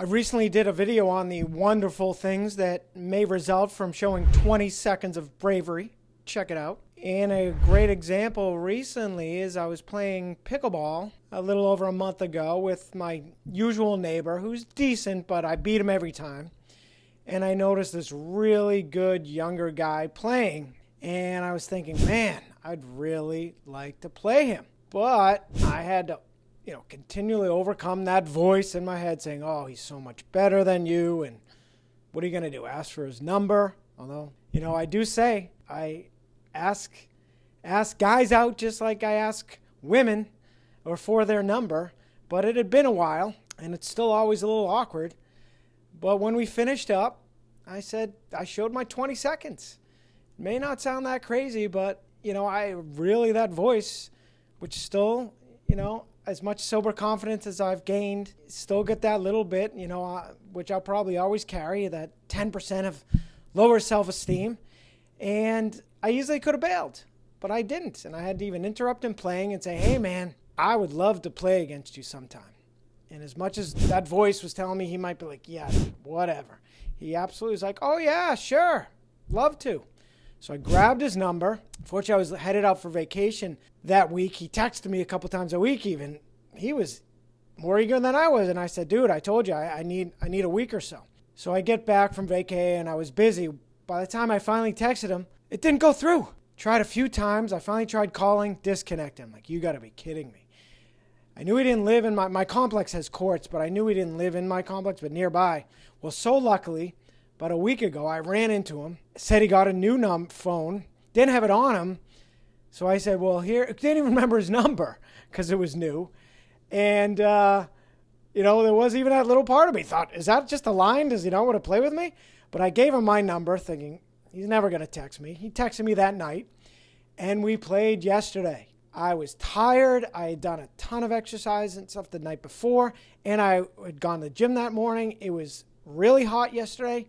I recently did a video on the wonderful things that may result from showing 20 seconds of bravery. Check it out. And a great example recently is I was playing pickleball a little over a month ago with my usual neighbor, who's decent, but I beat him every time. And I noticed this really good younger guy playing. And I was thinking, man, I'd really like to play him. But I had to continually overcome that voice in my head saying, oh, he's so much better than you. And what are you going to do? Ask for his number? Although, I do say I ask guys out just like I ask women or for their number. But it had been a while and it's still always a little awkward. But when we finished up, I said, I showed my 20 seconds. It may not sound that crazy, but, that voice, which still, as much sober confidence as I've gained, still get that little bit, which I'll probably always carry, that 10% of lower self-esteem. And I easily could have bailed, but I didn't. And I had to even interrupt him playing and say, hey, man, I would love to play against you sometime. And as much as that voice was telling me he might be like, yeah, whatever, he absolutely was like, oh, yeah, sure, love to. So I grabbed his number. Fortunately, I was headed out for vacation that week. He texted me a couple times a week even. He was more eager than I was. And I said, dude, I told you I need a week or so. So I get back from vacay and I was busy. By the time I finally texted him, it didn't go through. Tried a few times. I finally tried calling, disconnect him. Like, you got to be kidding me. I knew he didn't live in my complex has courts, but I knew he didn't live in my complex, but nearby. Well, so luckily, about a week ago, I ran into him, said he got a new phone, didn't have it on him. So I said, well, here, didn't even remember his number because it was new. And, there was even that little part of me thought, is that just a line? Does he not want to play with me? But I gave him my number thinking he's never going to text me. He texted me that night and we played yesterday. I was tired. I had done a ton of exercise and stuff the night before, and I had gone to the gym that morning. It was really hot yesterday.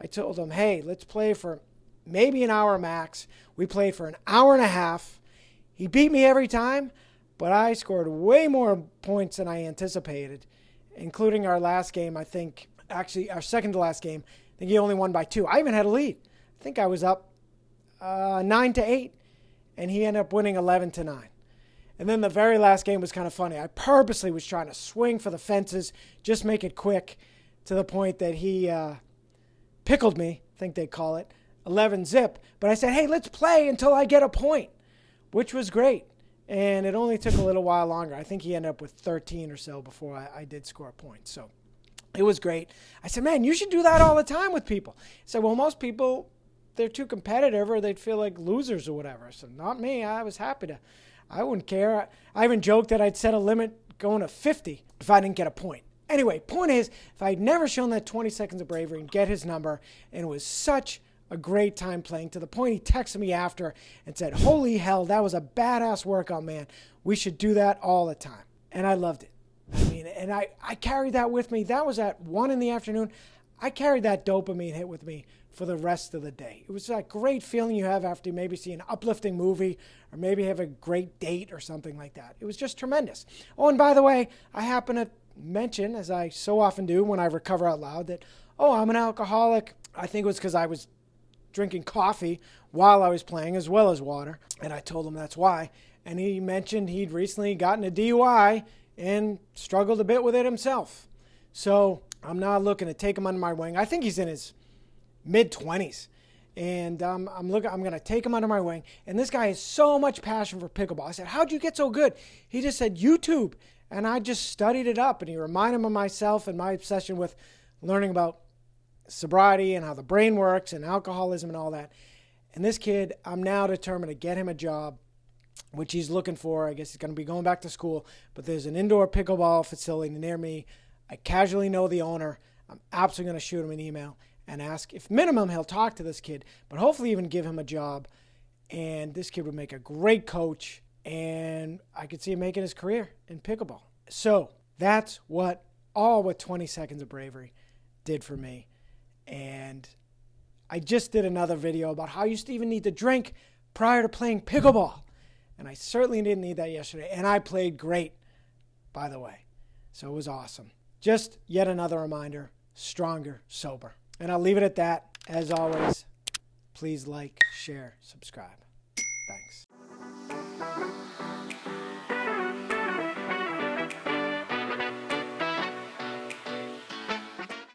I told him, hey, let's play for maybe an hour max. We played for an hour and a half. He beat me every time, but I scored way more points than I anticipated, including our last game. I think, actually, our second to last game, I think he only won by 2. I even had a lead. I think I was up 9-8, and he ended up winning 11-9. And then the very last game was kind of funny. I purposely was trying to swing for the fences, just make it quick, to the point that he pickled me, I think they call it, 11-zip. But I said, hey, let's play until I get a point, which was great. And it only took a little while longer. I think he ended up with 13 or so before I did score a point. So it was great. I said, man, you should do that all the time with people. He said, well, most people, they're too competitive or they'd feel like losers or whatever. So not me. I was happy to. I wouldn't care. I even joked that I'd set a limit going to 50 if I didn't get a point. Anyway, point is, if I'd never shown that 20 seconds of bravery and get his number, and it was such a great time playing, to the point he texted me after and said, holy hell, that was a badass workout, man. We should do that all the time. And I loved it. I mean, and I carried that with me. That was at 1 p.m. I carried that dopamine hit with me for the rest of the day. It was that great feeling you have after you maybe see an uplifting movie or maybe have a great date or something like that. It was just tremendous. Oh, and by the way, I happen to mention, as I so often do when I recover out loud, that, I'm an alcoholic. I think it was because I was drinking coffee while I was playing as well as water. And I told him that's why. And he mentioned he'd recently gotten a DUI and struggled a bit with it himself. So I'm not looking to take him under my wing. I think he's in his mid-20s. And I'm going to take him under my wing. And this guy has so much passion for pickleball. I said, how'd you get so good? He just said, YouTube. And I just studied it up. And he reminded me of myself and my obsession with learning about sobriety and how the brain works and alcoholism and all that. And this kid, I'm now determined to get him a job, which he's looking for. I guess he's going to be going back to school. But there's an indoor pickleball facility near me. I casually know the owner. I'm absolutely going to shoot him an email and ask if minimum he'll talk to this kid, but hopefully even give him a job. And this kid would make a great coach, and I could see him making his career in pickleball. So that's what 20 seconds of bravery did for me. And I just did another video about how I used to even need to drink prior to playing pickleball. And I certainly didn't need that yesterday. And I played great, by the way. So it was awesome. Just yet another reminder, stronger, sober. And I'll leave it at that. As always, please like, share, subscribe. Thanks.